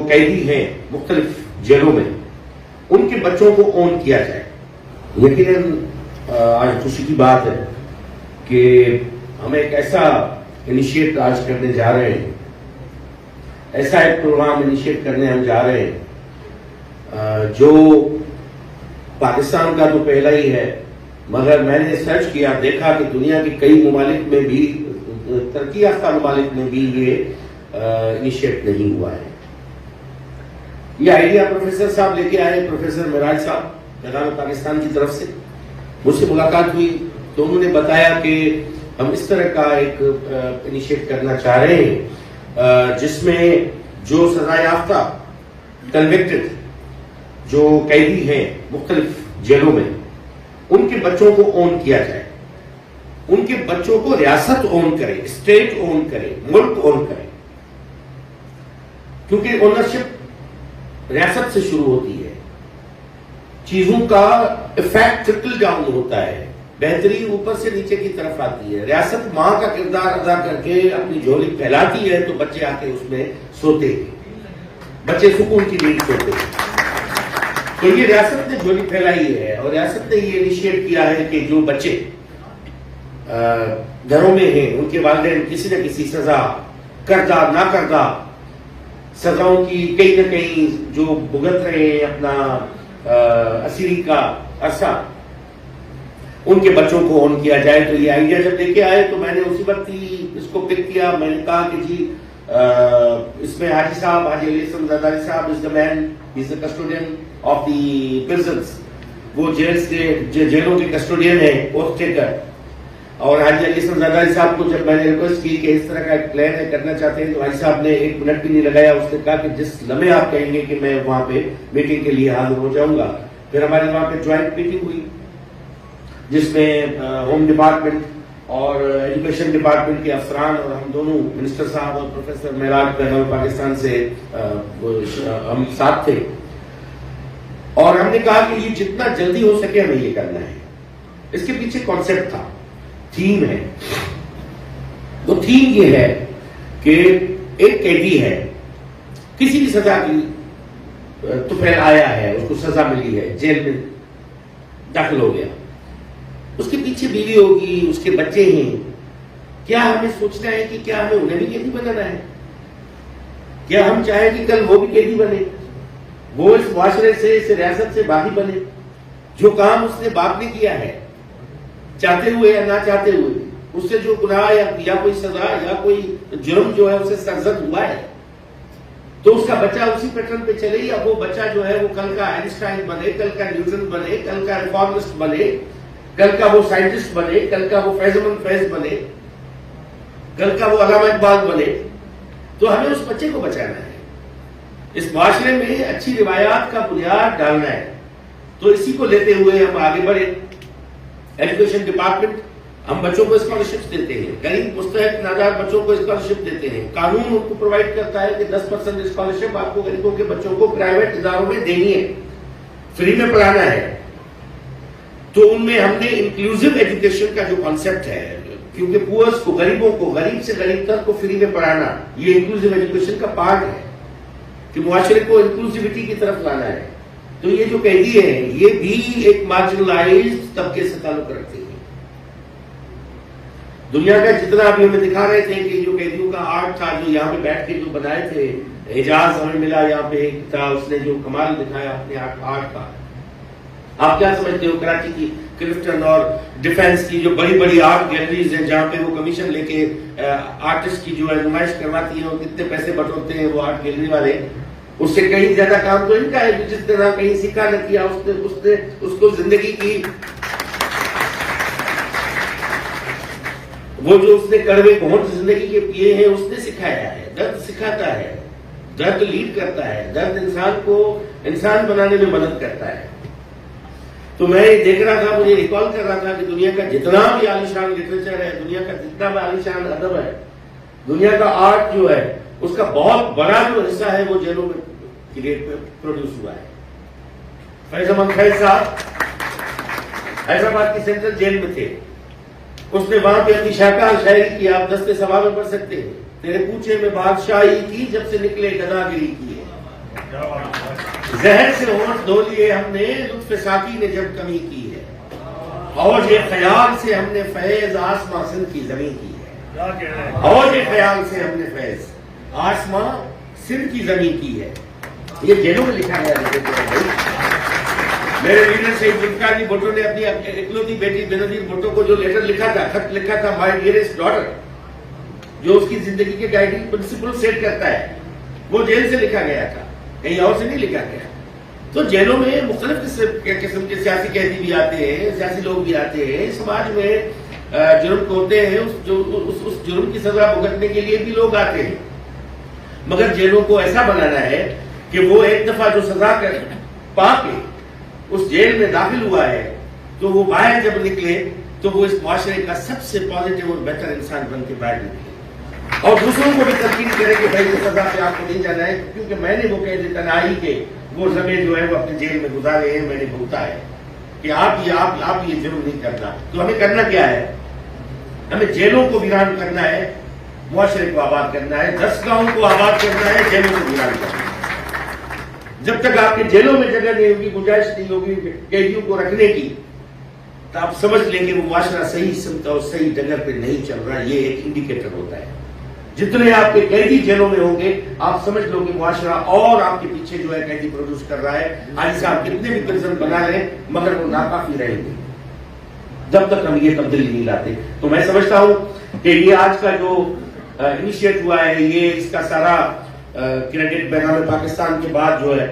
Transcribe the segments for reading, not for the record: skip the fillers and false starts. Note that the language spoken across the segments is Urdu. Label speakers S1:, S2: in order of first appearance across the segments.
S1: قیدی ہیں مختلف جیلوں میں ان کے بچوں کو اون کیا جائے. یقیناً آج خوشی کی بات ہے کہ ہم ایک ایسا انیشیٹ آج کرنے جا رہے ہیں, ایسا ایک پروگرام انیشیٹ کرنے ہم جا رہے ہیں جو پاکستان کا تو پہلا ہی ہے, مگر میں نے سرچ کیا, دیکھا کہ دنیا کے کئی ممالک میں بھی, ترقی یافتہ ممالک میں بھی یہ انیشیٹ نہیں ہوا ہے. یہ آئیڈیا پروفیسر صاحب لے کے آئے, پروفیسر معراج صاحب پیغام پاکستان کی طرف سے. مجھ سے ملاقات ہوئی تو انہوں نے بتایا کہ ہم اس طرح کا ایک انیشیٹ کرنا چاہ رہے ہیں جس میں جو سزا یافتہ کنوکٹڈ جو قیدی ہیں مختلف جیلوں میں ان کے بچوں کو اون کیا جائے, ان کے بچوں کو ریاست اون کرے, اسٹیٹ اون کرے, ملک اون کرے, کیونکہ اونرشپ ریاست سے شروع ہوتی ہے. چیزوں کا افیکٹ ٹرکل ڈاؤن ہوتا ہے, بہتری اوپر سے نیچے کی طرف آتی ہے. ریاست ماں کا کردار ادا کر کے اپنی جھولی پھیلاتی ہے تو بچے آ کے اس میں سوتے ہیں, بچے سکون کی نیند سوتے ہیں. تو یہ ریاست نے جھولی پھیلائی ہے اور ریاست نے یہ انیشیٹ کیا ہے کہ جو بچے گھروں میں ہیں ان کے والدین کسی نہ کسی سزا کردہ نہ کردہ سزاؤں کی کہیں نہ کہیں جو بھگت رہے ہیں اپنا اسیری کا عرصہ, ان کے بچوں کو اون کیا جائے. تو یہ آئیڈیا جب لے کے آئے تو میں نے اسی وقت ہی اس کو پک کیا. میں نے کہا کہ جی اس میں حاجی صاحب, حاجی علی احسن زرداری صاحب is the man, he is the custodian of the prisons, وہ جیلوں کے کسٹوڈین ہیں, پوسٹ ٹیکر. اور حاجی علی احسن زرداری صاحب کو جب میں نے ریکویسٹ کی کہ اس طرح کا ایک پلان ہے کرنا چاہتے ہیں تو حاجی صاحب نے 1 منٹ بھی نہیں لگایا. اس نے کہا کہ جس لمحے آپ کہیں گے کہ میں وہاں پہ میٹنگ کے لیے حاضر ہو جاؤں گا. پھر ہماری وہاں پہ جوائنٹ میٹنگ ہوئی جس میں ہوم ڈپارٹمنٹ اور ایجوکیشن ڈپارٹمنٹ کے افسران اور ہم دونوں منسٹر صاحب اور پروفیسر معراج پیغام پاکستان سے ہم ساتھ تھے. اور ہم نے کہا کہ یہ جتنا جلدی ہو سکے ہمیں یہ کرنا ہے. اس کے پیچھے کانسیپٹ تھا, تھیم ہے. وہ تھیم یہ ہے کہ ایک قیدی ہے, کسی بھی سزا کی تو پھر آیا ہے, اس کو سزا ملی ہے, جیل میں داخل ہو گیا, اس کے پیچھے بیوی ہوگی, اس کے بچے ہیں. کیا ہمیں سوچنا ہے کہ کیا ہمیں انہیں بھی قیدی بنانا ہے؟ کیا ہم چاہیں کہ کل وہ بھی قیدی بنے, وہ اس معاشرے سے, اس ریاست سے باغی بنے؟ جو کام اس نے باپ نے کیا ہے, چاہتے ہوئے یا نہ چاہتے ہوئے, اس سے جو گناہ یا کوئی سزا یا کوئی جرم جو ہے اسے سرزد ہوا ہے, تو اس کا بچہ اسی پیٹرن پہ چلے, یا وہ بچہ جو ہے وہ کل کا آئنسٹائن بنے, کل کا نیوٹن بنے, کل کا ریفارمسٹ بنے, کل کا وہ سائنٹسٹ بنے, کل کا وہ فیض امن فیض بنے, کل کا وہ علامہ اقبال بنے. تو ہمیں اس بچے کو بچانا ہے, اس معاشرے میں اچھی روایات کا بنیاد ڈالنا ہے. تو اسی کو لیتے ہوئے ہم آگے بڑھے. ایجوکیشن ڈپارٹمنٹ, ہم بچوں کو اسکالرشپ دیتے ہیں, غریب مستحق نادار بچوں کو اسکالرشپ دیتے ہیں. قانون ان کو پرووائڈ کرتا ہے کہ 10% اسکالرشپ آپ کو غریبوں کے بچوں کو پرائیویٹ اداروں میں دینی ہے, فری میں پڑھانا ہے. تو ان میں ہم نے انکلوزیو ایجوکیشن کا جو کانسیپٹ ہے, کیونکہ پورس کو, غریبوں کو, غریب سے غریب تک کو فری میں پڑھانا, یہ انکلوزیو ایجوکیشن کا پارٹ ہے کہ معاشرے کو انکلوزیوٹی کی طرف لانا ہے. تو یہ جو قیدی ہیں یہ بھی ایک مارجنلائزڈ طبقے سے تعلق رکھتے ہیں. دنیا کا جتنا ابھی ہمیں دکھا رہے تھے کہ جو قیدیوں کا آرٹ تھا, جو یہاں پہ بیٹھ کے جو بنائے تھے, اعجاز ہمیں ملا یہاں پہ ایک تھا, اس نے جو کمال دکھایا اپنے آرٹ کا. آپ کیا سمجھتے ہو کراچی کی کرفٹن اور ڈیفینس کی جو بڑی بڑی آرٹ گیلریز ہیں جہاں پہ وہ کمیشن لے کے آرٹسٹ کی جو ہے نمائش کرواتی ہیں, اور کتنے پیسے بٹورتے ہیں وہ آرٹ گیلری والے, اس سے کہیں زیادہ کام تو ان کا ہے. جس طرح کہیں سیکھا نہ کیا, اس کو زندگی کی وہ جو اس نے کڑوے گھونٹ زندگی کے پیے ہیں اس نے سکھایا ہے. درد سکھاتا ہے, درد لیڈ کرتا ہے, درد انسان کو انسان بنانے میں مدد کرتا ہے. تو میں دیکھ رہا تھا, مجھے ریکال کر رہا تھا کہ دنیا کا جتنا بھی عالیشان لٹریچر ہے, دنیا کا جتنا بھی عالیشان ادب ہے, دنیا کا آرٹ جو ہے اس کا بہت بڑا جو حصہ ہے وہ جیلوں میں پروڈیوس ہوا ہے. فیض امن فیض صاحب حیدرآباد کی سینٹرل جیل میں تھے, اس نے وہاں پہ اپنی شاہکار شاعری کی, آپ دستے سوال میں پڑھ سکتے ہیں. تیرے پوچھے میں بادشاہی کی, جب سے نکلے گداگری کی. زہر سے ہونٹ دھو لیے ہم نے لطف ساقی نے جب کمی کی ہے، اوج خیال سے ہم نے فیض آسماں سندھ کی زمین کی ہے، اوج خیال سے ہم نے فیض آسماں سندھ کی زمین کی ہے. یہ جیلوں میں لکھا گیا. میرے لیڈر شہید ذوالفقار جی بھٹو نے اپنی اکلوتی بیٹی بینظیر بھٹو کو جو لیٹر لکھا تھا، خط لکھا تھا، مائی ڈیئرسٹ ڈاٹر، جو اس کی زندگی کے گائیڈنگ پرنسپل سیٹ کرتا ہے، وہ جیل سے لکھا گیا تھا، کہیں اور سے نہیں لکھا گیا. تو جیلوں میں مختلف قسم کے سیاسی قیدی بھی آتے ہیں، سیاسی لوگ بھی آتے ہیں. سماج میں جرم ہوتے ہیں، اس جرم کی سزا بھگتنے کے لیے بھی لوگ آتے ہیں. مگر جیلوں کو ایسا بنانا ہے کہ وہ ایک دفعہ جو سزا کر پا کے اس جیل میں داخل ہوا ہے تو وہ باہر جب نکلے تو وہ اس معاشرے کا سب سے پازیٹیو اور بہتر انسان بن کے باہر نکلے، اور دوسروں کو بھی تلقین کرے کہ بھائی یہ سزا پہ آپ کو نہیں جانا ہے، کیونکہ میں نے وہ قید تنہائی کے وہ زمین جو ہے وہ اپنے جیل میں گزارے ہیں، میں نے بھگتا ہے کہ آپ یہ ضرور نہیں کرنا. تو ہمیں کرنا کیا ہے؟ ہمیں جیلوں کو ویران کرنا ہے، معاشرے کو آباد کرنا ہے، دستگاہوں کو آباد کرنا ہے، جیلوں کو ویران کرنا ہے. جب تک آپ کے جیلوں میں جگہ نہیں ہوگی، گنجائش نہیں ہوگی قیدیوں کو رکھنے کی، تو آپ سمجھ لیں کہ وہ معاشرہ صحیح سمت اور صحیح ڈگر پہ نہیں چل رہا. یہ ایک انڈیکیٹر ہوتا ہے. جتنے آپ کے قیدی جیلوں میں ہوں گے آپ سمجھ لو کہ معاشرہ اور آپ کے پیچھے جو ہے قیدی پروڈیوس کر رہا ہے. آج صاحب کتنے بھی پرزن بنا رہے ہیں مگر وہ ناکافی رہیں گے جب تک ہم یہ تبدیلی نہیں لاتے. تو میں سمجھتا ہوں کہ یہ آج کا جو انیشیٹ ہوا ہے، یہ اس کا سارا کریڈٹ بین پاکستان کے بعد جو ہے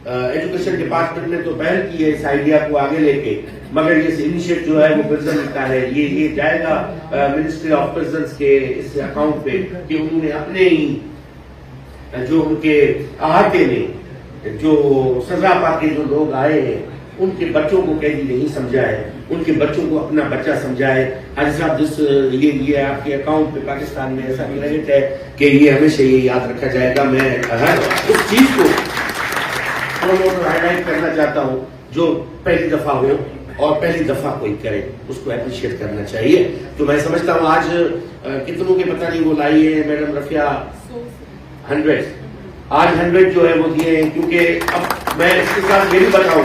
S1: ایجوکیشن ڈپارٹمنٹ نے تو پہل کی ہے اس آئیڈیا کو آگے لے کے، مگر یہ انیشیٹ جو ہے وہ پرزن کا ہے. یہ جائے گا منسٹری آف پرزنس کے اس اکاؤنٹ پہ کہ انہوں نے اپنے ہی جو ان کے احاطے میں جو سزا پا کے جو لوگ آئے ہیں ان کے بچوں کو قیدی نہیں سمجھا ہے، ان کے بچوں کو اپنا بچہ سمجھا ہے. حاجی صاحب یہ آپ کے اکاؤنٹ پہ پاکستان میں ایسا کریڈٹ ہے کہ یہ ہمیشہ یہ یاد رکھا جائے گا. میں ہر اس چیز کو پروموٹ اور ہائی لائٹ کرنا چاہتا ہوں جو پہلی دفعہ ہو اور پہلی دفعہ کوئی کرے اس کو اپریشیٹ کرنا چاہیے. تو میں سمجھتا ہوں آج کتنوں کے پتہ نہیں وہ لائی ہے میڈم رفیہ 100 آج 100 جو ہے وہ دیے ہیں. کیونکہ اب میں اس کے ساتھ یہ بھی بتاؤں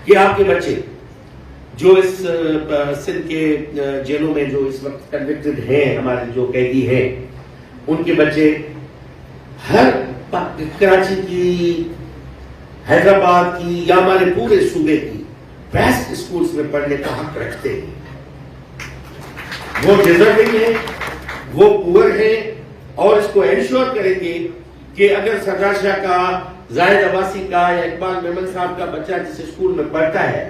S1: کہ آپ کے بچے جو اس سندھ کے جیلوں میں جو اس وقت کنوکٹڈ ہیں، ہمارے جو قیدی ہیں، ان کے بچے ہر کراچی کی، حیدرآباد کی یا ہمارے پورے صوبے کی بیسٹ اسکولز میں پڑھنے کا حق رکھتے ہیں. وہ ڈیزرونگ ہیں، وہ پور ہیں، اور اس کو انشور کریں گے کہ اگر سردار شاہ کا، زاہد عباسی کا یا اقبال میمن صاحب کا بچہ جس اسکول میں پڑھتا ہے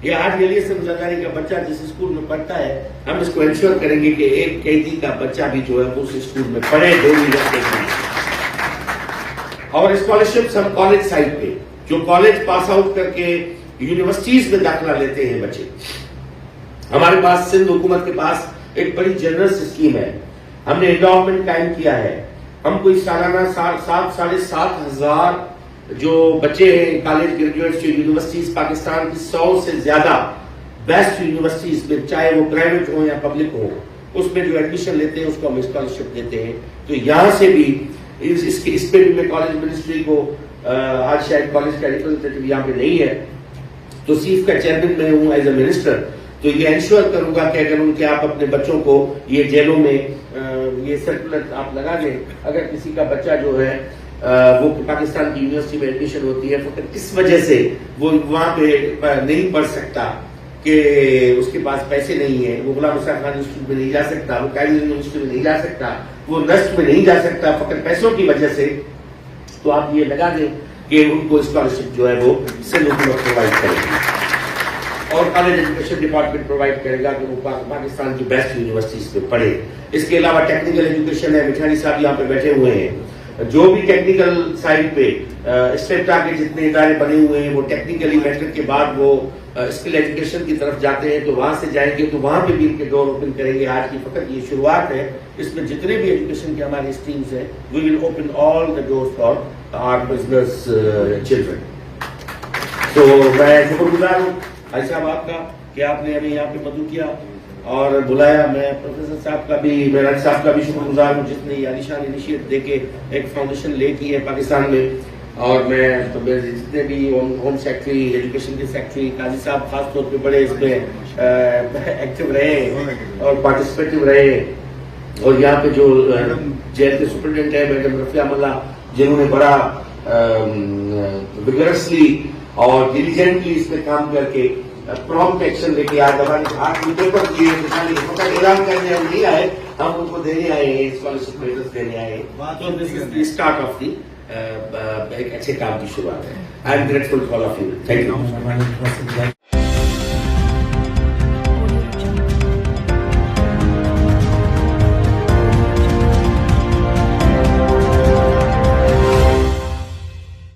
S1: یا آج علی حسن زرداری کا بچہ جس اسکول میں پڑھتا ہے، ہم اس کو انشور کریں گے کہ ایک قیدی کا بچہ بھی جو ہے اس اسکول میں پڑھے 2 رکھتے ہیں. اور اسکالرشپس ہم کالج سائٹ پہ جو کالج پاس آؤٹ کر کے یونیورسٹیز میں داخلہ لیتے ہیں بچے، ہمارے پاس سندھ حکومت کے پاس ایک بڑی جنرس اسکیم ہے. ہم نے انڈاؤمنٹ قائم کیا ہے. ہم کوئی سالانہ 7,500 جو بچے ہیں کالج گریجویٹس جو یونیورسٹیز پاکستان کی 100 سے زیادہ بیسٹ یونیورسٹیز میں، چاہے وہ پرائیویٹ ہوں یا پبلک ہوں، اس میں جو ایڈمیشن لیتے ہیں اس کو ہم اسکالرشپ دیتے ہیں. تو یہاں سے بھی اس پہ بھی میں کالج منسٹری کو، آج شاید کالج کا ریپرزنٹیٹیو یہاں پہ نہیں ہے تو سیف کا چیئرمین میں ہوں ایز اے منسٹر، تو یہ انشور کروں گا کہ اگر ان کے آپ اپنے بچوں کو یہ جیلوں میں یہ سرکولر آپ لگا دیں، اگر کسی کا بچہ جو ہے وہ پاکستان کی یونیورسٹی میں ایڈمیشن ہوتی ہے فقط اس وجہ سے وہ وہاں پہ نہیں پڑھ سکتا کہ اس کے پاس پیسے نہیں ہیں، وہ غلام حسین خان انسٹیٹیوٹ میں نہیں جا سکتا، وہ قائد یونیورسٹی میں نہیں جا سکتا، وہ نسٹ میں نہیں جا سکتا فقط پیسوں کی وجہ سے، تو آپ یہ لگا دیں کہ ان کو اسکالرشپ جو ہے وہ سندھ حکومت پرووائڈ کرے گی اور کالج ایجوکیشن ڈپارٹمنٹ پرووائڈ کرے گا کہ وہ پاکستان کی بیسٹ یونیورسٹیز میں پڑھے. اس کے علاوہ ٹیکنیکل ایجوکیشن ہے. مٹھانی صاحب یہاں پہ بیٹھے ہوئے ہیں. جو بھی ٹیکنیکل سائڈ پہ اسٹیپٹا کے جتنے ادارے بنے ہوئے ہیں وہ ٹیکنیکلی میٹرک کے بعد وہ اسکل ایجوکیشن کی طرف جاتے ہیں، تو وہاں سے جائیں گے تو وہاں پہ بھی ان کے ڈور اوپن کریں گے. آج کی فقط یہ شروعات ہے. اس میں جتنے بھی ایجوکیشن کے ہمارے اسٹریمز ہیں we will open all the doors for our business children. تو میں شکر گزار ہوں حاجی صاحب آپ کا کہ آپ نے ہمیں یہاں پہ مدعو کیا اور بلایا. میں پروفیسر صاحب کا بھی، معراج صاحب کا بھی شکر گزار ہوں جس نے یہ عالیشان انیشیٹ دے کے ایک فاؤنڈیشن لے کی ہے پاکستان میں. اور میں تو میرے جتنے بھی ہوم سیکٹری ایجوکیشن کے سیکٹری قاضی صاحب خاص طور پہ بڑے اس میں ایکٹیو رہے اور پارٹیسپیٹو رہے, اور یہاں پہ جو جیل کے سپرنٹینڈنٹ ہے میڈم رفیہ ملا, جنہوں نے بڑا وگرسلی اور ڈیلیجنٹلی اس پہ کام کر کے پرومپٹ ایکشن لے کے آج ہمارے پیپر دیے اعلان کرنے ہم نہیں آئے, ہم ان کو دینے آئے ہیں, اسکالرشپ پیپرز دینے آئے ہیں. تو دس از دی اسٹارٹ آف دی ایک اچھے کام کی شروعات ہے. I am grateful to all of you. Thank you.